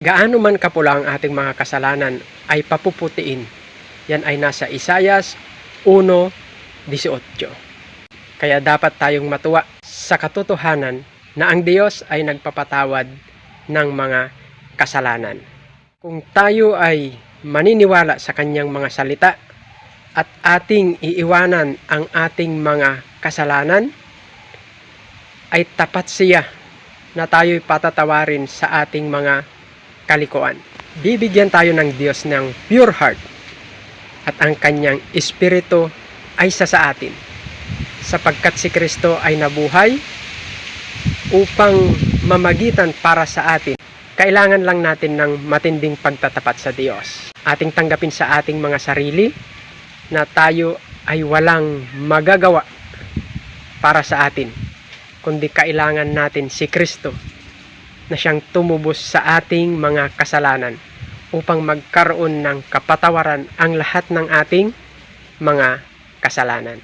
Gaano man kapula ang ating mga kasalanan ay papuputiin. Yan ay nasa Isayas 1:18. Kaya dapat tayong matuwa sa katotohanan na ang Diyos ay nagpapatawad ng mga kasalanan. Kung tayo ay maniniwala sa kanyang mga salita at ating iiwanan ang ating mga kasalanan, ay tapat siya na tayo'y patatawarin sa ating mga kalikuan. Bibigyan tayo ng Diyos ng pure heart at ang kanyang espiritu ay sa atin, sapagkat si Kristo ay nabuhay upang mamagitan para sa atin. Kailangan lang natin ng matinding pagtatapat sa Diyos. Ating tanggapin sa ating mga sarili na tayo ay walang magagawa para sa atin, kundi kailangan natin si Kristo na siyang tumubos sa ating mga kasalanan upang magkaroon ng kapatawaran ang lahat ng ating mga kasalanan.